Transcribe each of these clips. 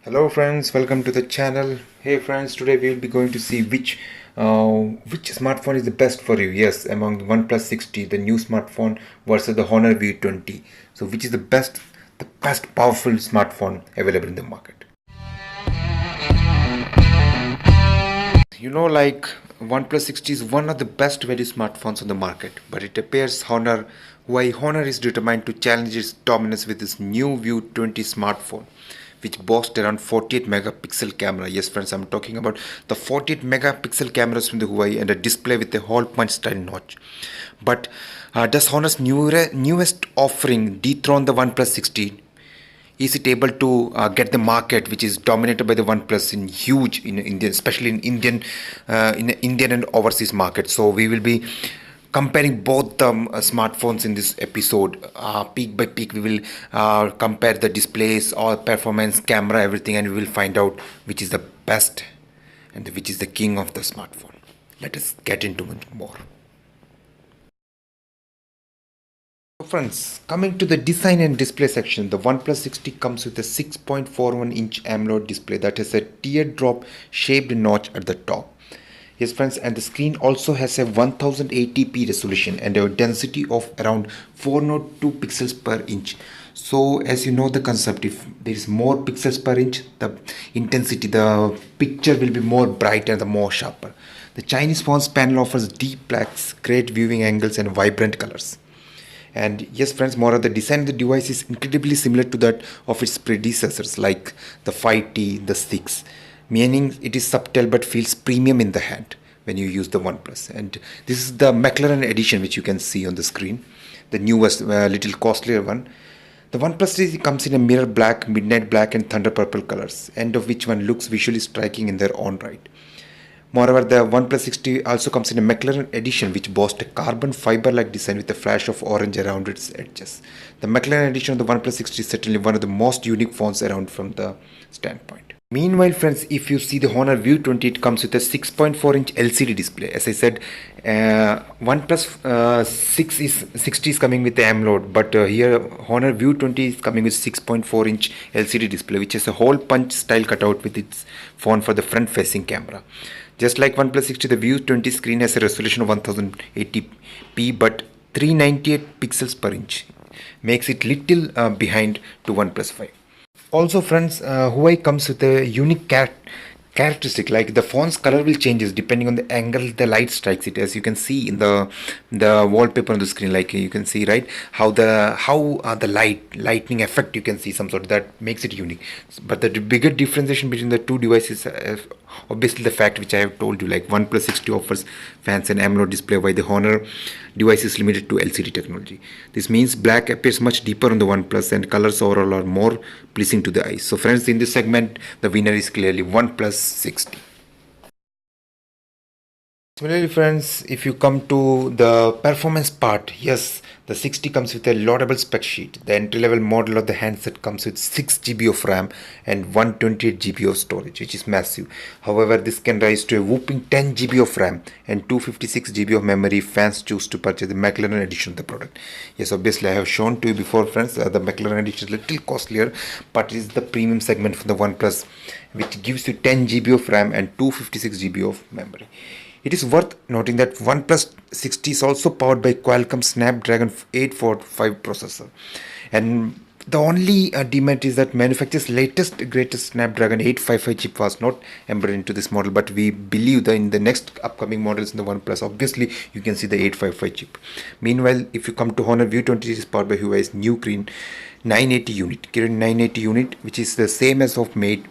Hello friends, welcome to the channel. Hey friends, today we will be going to see which smartphone is the best for you. Yes, among the OnePlus 60, the new smartphone versus the Honor V20. So which is the best powerful smartphone available in the market? Like OnePlus 60 is one of the best value smartphones on the market, but it appears Honor is determined to challenge its dominance with this new V20 smartphone, which boasts around 48 megapixel camera. Yes, friends, I'm talking about the 48 megapixel cameras from the Huawei and a display with a hole punch style notch. But does Honor's newest offering dethrone the OnePlus 60? Is it able to get the market which is dominated by the OnePlus in huge in India, especially in Indian and overseas market? So we will be comparing both the smartphones in this episode, peak by peak. We will compare the displays, all performance, camera, everything, and we will find out which is the best and which is the king of the smartphone. Let us get into it more. So friends, coming to the design and display section, the OnePlus 60 comes with a 6.41-inch AMOLED display that has a teardrop shaped notch at the top. Yes friends, and the screen also has a 1080p resolution and a density of around 402 pixels per inch. So as you know the concept, if there is more pixels per inch, the intensity, the picture will be more bright and the more sharper. The Chinese phone's panel offers deep blacks, great viewing angles and vibrant colors. And yes, friends, moreover, the design of the device is incredibly similar to that of its predecessors like the 5T, the 6, meaning it is subtle but feels premium in the hand when you use the OnePlus. And this is the McLaren edition, which you can see on the screen, the newest, little costlier one. The OnePlus 3 comes in a mirror black, midnight black, and thunder purple colors, and of which one looks visually striking in their own right. Moreover, the OnePlus 60 also comes in a McLaren edition which boasts a carbon fiber-like design with a flash of orange around its edges. The McLaren edition of the OnePlus 60 is certainly one of the most unique phones around from the standpoint. Meanwhile, friends, if you see the Honor V20, it comes with a 6.4-inch LCD display. As I said, OnePlus 60 is coming with the AMOLED, but here Honor V20 is coming with 6.4-inch LCD display, which is a hole punch style cutout with its phone for the front-facing camera. Just like OnePlus 60, the View 20 screen has a resolution of 1080p but 398 pixels per inch. Makes it little behind to OnePlus 5. Also friends, Huawei comes with a unique characteristic, like the phone's color will changes depending on the angle the light strikes it, as you can see in the wallpaper on the screen. Like you can see, right, how the lightning effect, you can see some sort that makes it unique. But the bigger differentiation between the two devices, obviously the fact which I have told you, like OnePlus 60 offers fans an AMOLED display while the Honor device is limited to LCD technology. This means black appears much deeper on the OnePlus and colors overall are more pleasing to the eyes. So friends, in this segment the winner is clearly OnePlus 60. Similarly, friends, if you come to the performance part, yes, the 60 comes with a laudable spec sheet. The entry-level model of the handset comes with 6 GB of RAM and 128 GB of storage, which is massive. However, this can rise to a whooping 10 GB of RAM and 256 GB of memory if fans choose to purchase the McLaren edition of the product. Yes, obviously, I have shown to you before, friends, the McLaren edition is a little costlier, but it is the premium segment for the OnePlus, which gives you 10 GB of RAM and 256 GB of memory. It is worth noting that OnePlus 60 is also powered by Qualcomm Snapdragon 845 processor, and the only demerit is that manufacturer's greatest Snapdragon 855 chip was not embedded into this model, but we believe that in the next upcoming models in the OnePlus, obviously you can see the 855 chip. Meanwhile, if you come to Honor V20, it is powered by Huawei's new Kirin 980 unit, which is the same as of Mate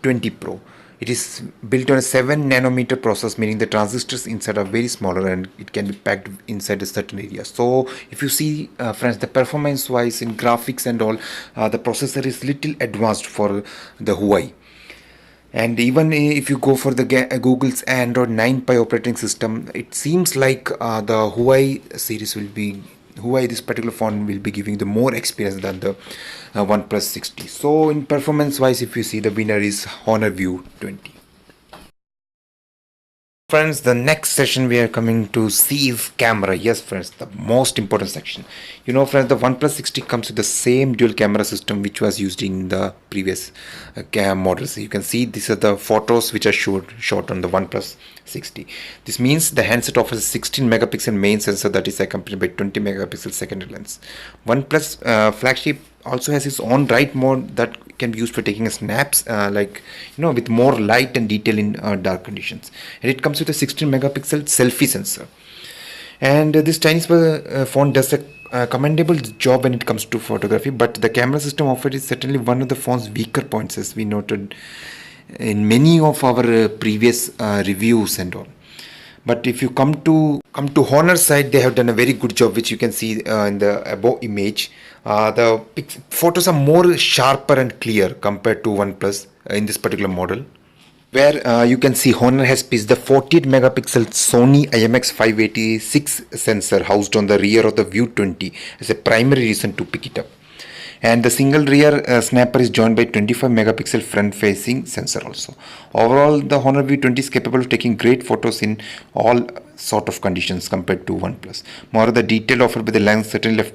20 Pro. It is built on a 7 nanometer process, meaning the transistors inside are very smaller and it can be packed inside a certain area. So if you see, friends, the performance wise in graphics and all, the processor is little advanced for the Huawei. And even if you go for the Google's Android 9 Pie operating system, it seems like the Huawei series will be this particular phone will be giving the more experience than the OnePlus 60. So in performance wise, if you see, the winner is Honor View 20. Friends, the next session we are coming to see is camera. Yes, friends, the most important section. You know, friends, the OnePlus 60 comes with the same dual camera system which was used in the previous cam models. You can see these are the photos which are shot on the OnePlus 60. This means the handset offers a 16 megapixel main sensor that is accompanied by 20 megapixel secondary lens. OnePlus flagship also has its own bright mode that can be used for taking snaps with more light and detail in dark conditions, and it comes with a 16 megapixel selfie sensor. And this Chinese phone does a commendable job when it comes to photography, but the camera system offered is certainly one of the phone's weaker points, as we noted in many of our previous reviews and all. But if you come to Honor side, they have done a very good job, which you can see in the above image. The photos are more sharper and clear compared to OnePlus in this particular model, where you can see Honor has placed the 48 megapixel Sony IMX586 sensor housed on the rear of the V20 as a primary reason to pick it up. And the single rear snapper is joined by 25 megapixel front facing sensor also. Overall, the Honor V20 is capable of taking great photos in all sort of conditions compared to OnePlus. Moreover, the detail offered by the lens certainly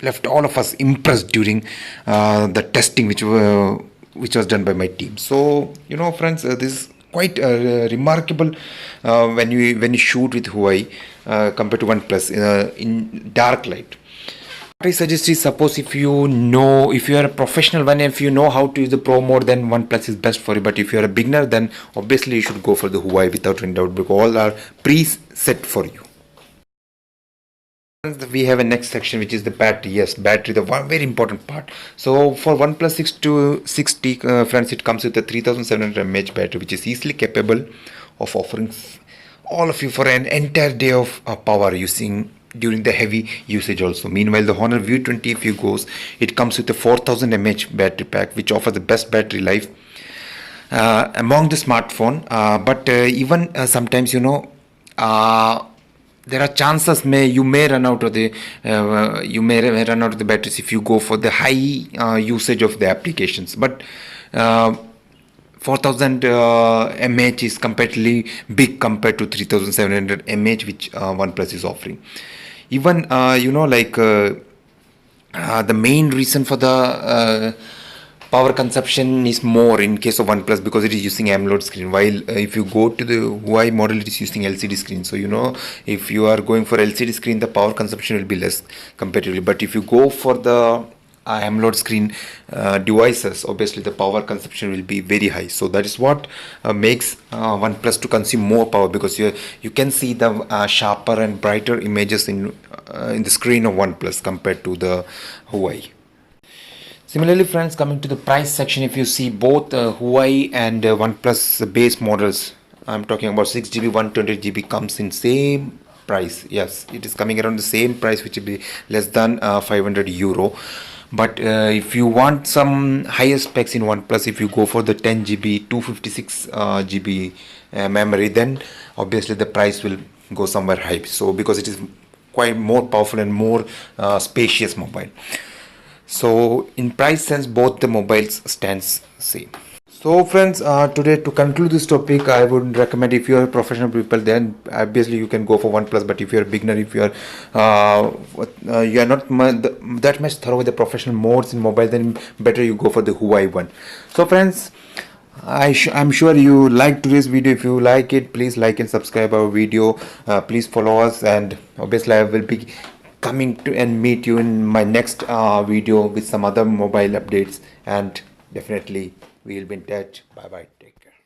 left all of us impressed during the testing which was done by my team. So, you know, friends, this is quite remarkable when you shoot with Huawei compared to OnePlus in dark light. What I suggest is, suppose if you are a professional one, if you know how to use the pro mode, then OnePlus is best for you. But if you are a beginner, then obviously you should go for the Huawei without any doubt, because all are pre-set for you. We have a next section, which is the battery. Yes, battery, the one very important part. So for OnePlus 60, friends, it comes with a 3700 mAh battery, which is easily capable of offering all of you for an entire day of power using during the heavy usage also. Meanwhile, the Honor V20, if you goes, it comes with a 4000 mAh battery pack, which offers the best battery life among the smartphone. But even sometimes, there are chances you may run out of the batteries if you go for the high usage of the applications. But 4000 mAh is comparatively big compared to 3700 mAh which OnePlus is offering. Even the main reason for the power consumption is more in case of OnePlus, because it is using AMOLED screen, while if you go to the Huawei model, it is using LCD screen. So if you are going for LCD screen, the power consumption will be less comparatively. But if you go for the AMOLED screen devices, obviously the power consumption will be very high. So that is what makes OnePlus to consume more power, because you can see the sharper and brighter images in the screen of OnePlus compared to the Huawei. Similarly, friends, coming to the price section, if you see both Huawei and OnePlus base models, I'm talking about 6GB, 128GB, comes in same price. Yes, it is coming around the same price, which will be less than €500. But if you want some higher specs in OnePlus, if you go for the 10GB, 256GB memory, then obviously the price will go somewhere high. So because it is quite more powerful and more spacious mobile. So in price sense, both the mobiles stands same. So friends, today to conclude this topic, I would recommend, if you are professional people, then obviously you can go for OnePlus. But if you are a beginner, if you are not that much thorough with the professional modes in mobile, then better you go for the Huawei one. So friends, I'm sure you liked today's video. If you like it, please like and subscribe our video. Please follow us, and obviously I will be coming to and meet you in my next video with some other mobile updates, and definitely we will be in touch. Bye bye, take care.